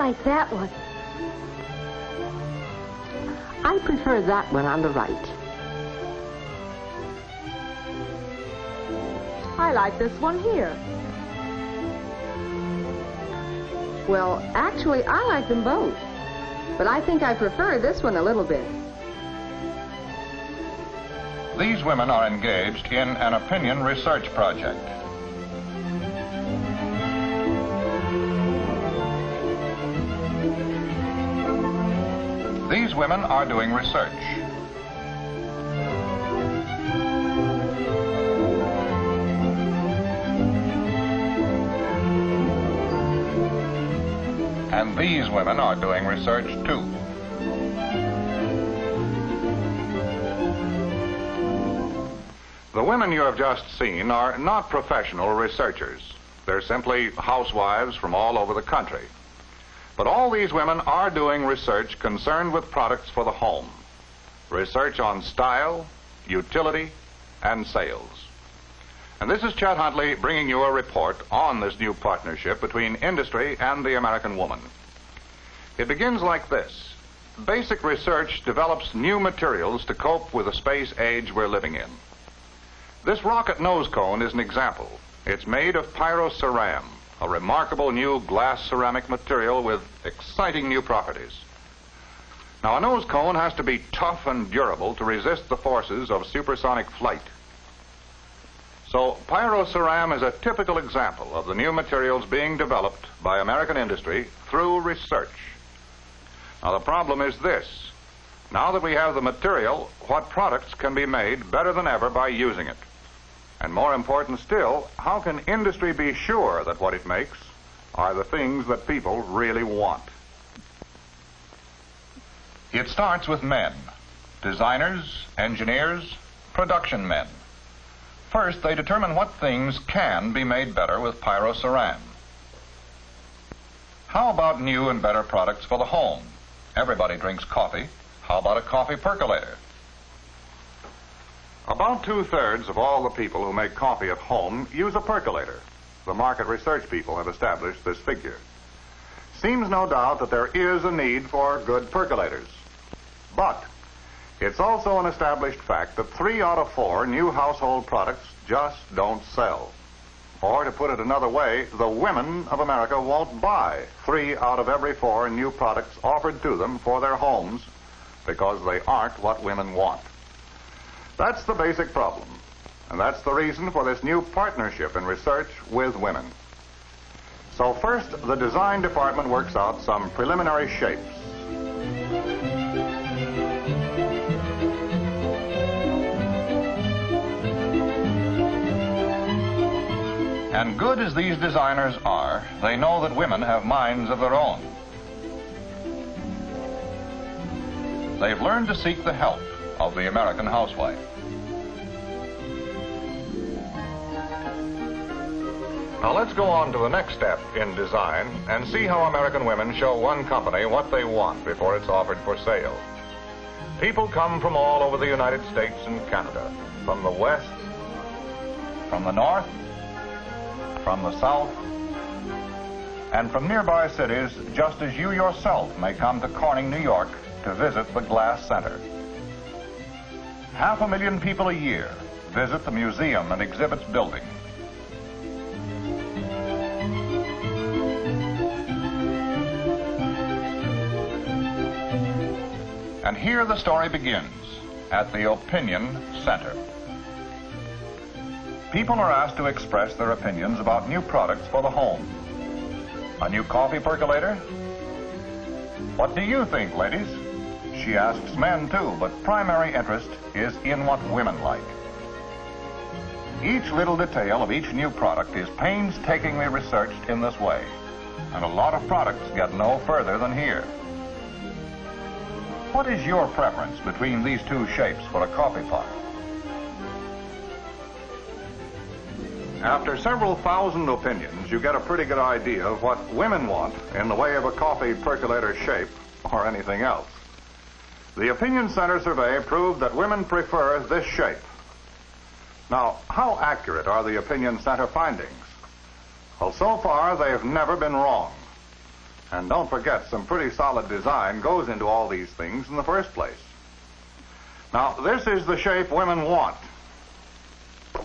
like that one. I prefer that one on the right. I like this one here. Well, actually, I like them both. But I think I prefer this one a little bit. These women are engaged in an opinion research project. These women are doing research. And these women are doing research too. The women you have just seen are not professional researchers. They're simply housewives from all over the country. But all these women are doing research concerned with products for the home. Research on style, utility, and sales. And this is Chet Huntley bringing you a report on this new partnership between industry and the American woman. It begins like this. Basic research develops new materials to cope with the space age we're living in. This rocket nose cone is an example. It's made of pyroceram, a remarkable new glass ceramic material with exciting new properties. Now, a nose cone has to be tough and durable to resist the forces of supersonic flight. So, pyroceram is a typical example of the new materials being developed by American industry through research. Now, the problem is this. Now that we have the material, what products can be made better than ever by using it? And more important still, how can industry be sure that what it makes are the things that people really want? It starts with men, designers, engineers, production men. First, they determine what things can be made better with pyroceram. How about new and better products for the home? Everybody drinks coffee. How about a coffee percolator? About 2/3 of all the people who make coffee at home use a percolator. The market research people have established this figure. Seems no doubt that there is a need for good percolators. But it's also an established fact that 3 out of 4 new household products just don't sell. Or to put it another way, the women of America won't buy 3 out of every 4 new products offered to them for their homes because they aren't what women want. That's the basic problem, and that's the reason for this new partnership in research with women. So first, the design department works out some preliminary shapes. And good as these designers are, they know that women have minds of their own. They've learned to seek the help of the American housewife. Now let's go on to the next step in design and see how American women show one company what they want before it's offered for sale. People come from all over the United States and Canada, from the West, from the North, from the South, and from nearby cities, just as you yourself may come to Corning, New York, to visit the Glass Center. 500,000 people a year visit the museum and exhibits building. And here the story begins, at the Opinion Center. People are asked to express their opinions about new products for the home. A new coffee percolator? What do you think, ladies? She asks men too, but primary interest is in what women like. Each little detail of each new product is painstakingly researched in this way, and a lot of products get no further than here. What is your preference between these 2 shapes for a coffee pot? After several thousand opinions, you get a pretty good idea of what women want in the way of a coffee percolator shape or anything else. The Opinion Center survey proved that women prefer this shape. Now, how accurate are the Opinion Center findings? Well, so far, they've never been wrong. And don't forget, some pretty solid design goes into all these things in the first place. Now, this is the shape women want.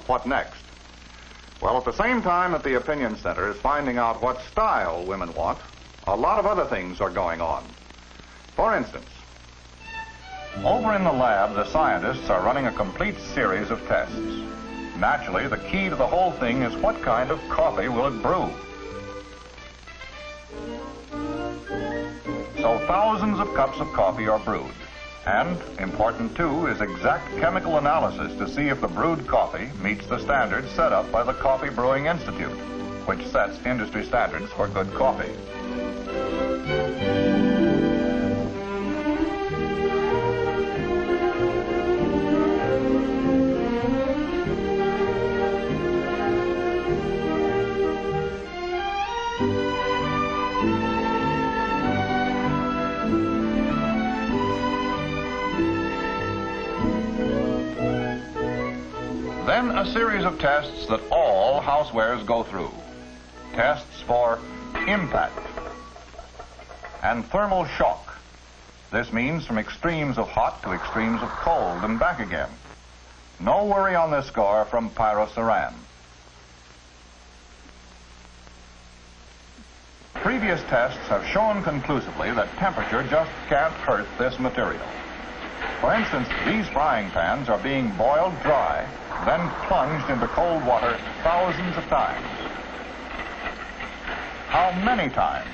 What next? Well, at the same time that the opinion center is finding out what style women want, a lot of other things are going on. For instance, over in the lab, the scientists are running a complete series of tests. Naturally, the key to the whole thing is what kind of coffee will it brew. So thousands of cups of coffee are brewed. And, important too, is exact chemical analysis to see if the brewed coffee meets the standards set up by the Coffee Brewing Institute, which sets industry standards for good coffee. Then a series of tests that all housewares go through. Tests for impact and thermal shock. This means from extremes of hot to extremes of cold and back again. No worry on this score from pyroceran. Previous tests have shown conclusively that temperature just can't hurt this material. For instance, these frying pans are being boiled dry, then plunged into cold water thousands of times. How many times?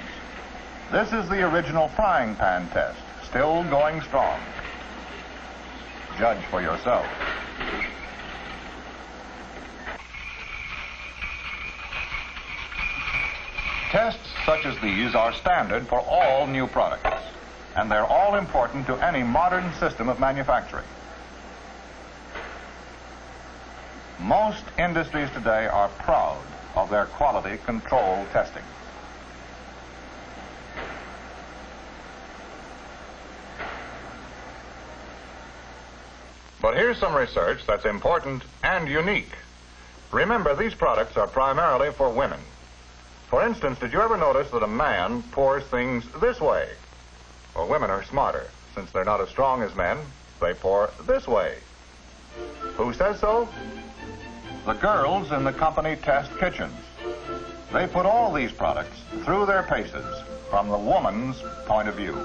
This is the original frying pan test, still going strong. Judge for yourself. Tests such as these are standard for all new products, and they're all important to any modern system of manufacturing. Most industries today are proud of their quality control testing. But here's some research that's important and unique. Remember, these products are primarily for women. For instance, did you ever notice that a man pours things this way? Well, women are smarter. Since they're not as strong as men, they pour this way. Who says so? The girls in the company test kitchens. They put all these products through their paces from the woman's point of view.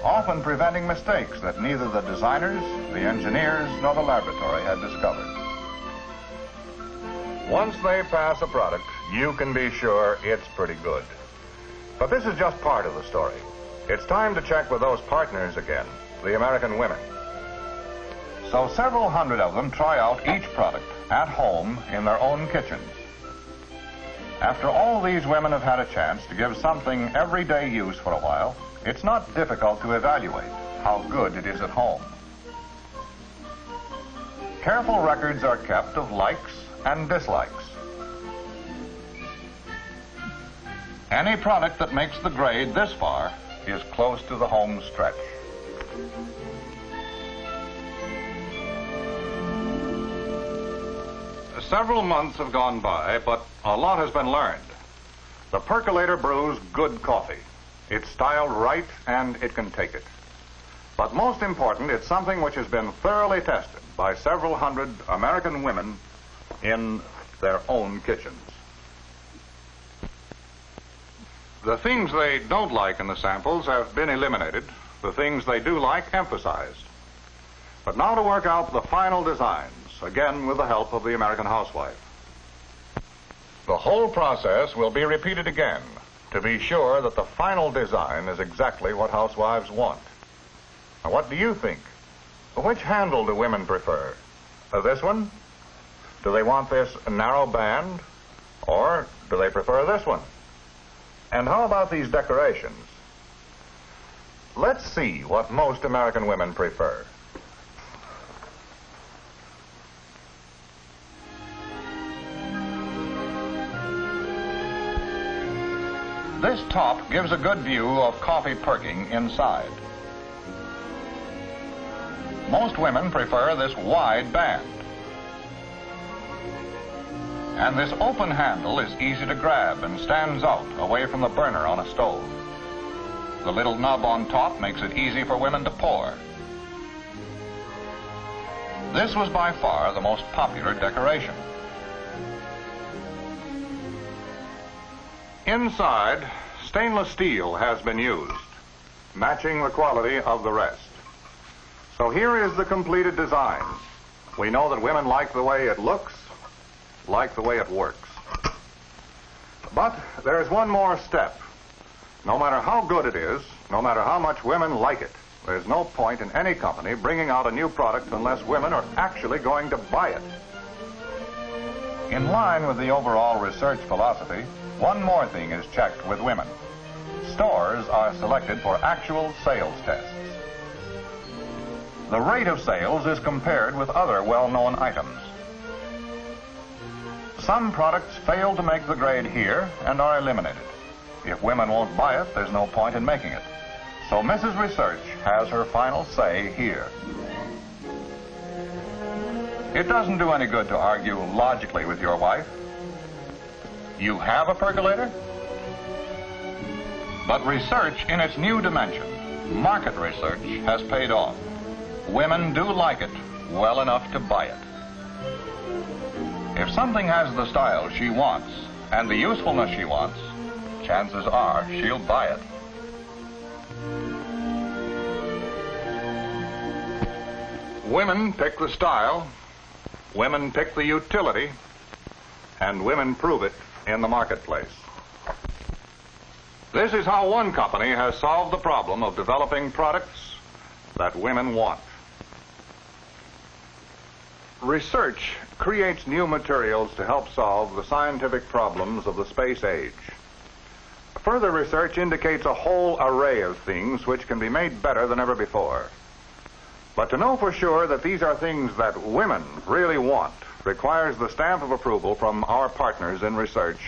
Often preventing mistakes that neither the designers, the engineers, nor the laboratory had discovered. Once they pass a product, you can be sure it's pretty good. But this is just part of the story. It's time to check with those partners again, the American women. So several hundred of them try out each product at home in their own kitchens. After all these women have had a chance to give something everyday use for a while, it's not difficult to evaluate how good it is at home. Careful records are kept of likes and dislikes. Any product that makes the grade this far is close to the home stretch. Several months have gone by, but a lot has been learned. The percolator brews good coffee. It's styled right and it can take it. But most important, it's something which has been thoroughly tested by several hundred American women in their own kitchens. The things they don't like in the samples have been eliminated. The things they do like emphasized. But now to work out the final designs, again with the help of the American housewife. The whole process will be repeated again to be sure that the final design is exactly what housewives want. Now, what do you think? Which handle do women prefer? This one? Do they want this narrow band? Or do they prefer this one? And how about these decorations? Let's see what most American women prefer. This top gives a good view of coffee perking inside. Most women prefer this wide band. And this open handle is easy to grab and stands out away from the burner on a stove. The little nub on top makes it easy for women to pour. This was by far the most popular decoration. Inside, stainless steel has been used, matching the quality of the rest. So here is the completed design. We know that women like the way it looks, like the way it works. But there's one more step. No matter how good it is, no matter how much women like it, there's no point in any company bringing out a new product unless women are actually going to buy it. In line with the overall research philosophy, one more thing is checked with women. Stores are selected for actual sales tests. The rate of sales is compared with other well-known items. Some products fail to make the grade here and are eliminated. If women won't buy it, there's no point in making it. So Mrs. Research has her final say here. It doesn't do any good to argue logically with your wife. You have a percolator? But research in its new dimension, market research, has paid off. Women do like it well enough to buy it. If something has the style she wants and the usefulness she wants, chances are she'll buy it. Women pick the style, women pick the utility, and women prove it in the marketplace. This is how one company has solved the problem of developing products that women want. Research creates new materials to help solve the scientific problems of the space age. Further research indicates a whole array of things which can be made better than ever before. But to know for sure that these are things that women really want requires the stamp of approval from our partners in research,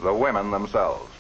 the women themselves.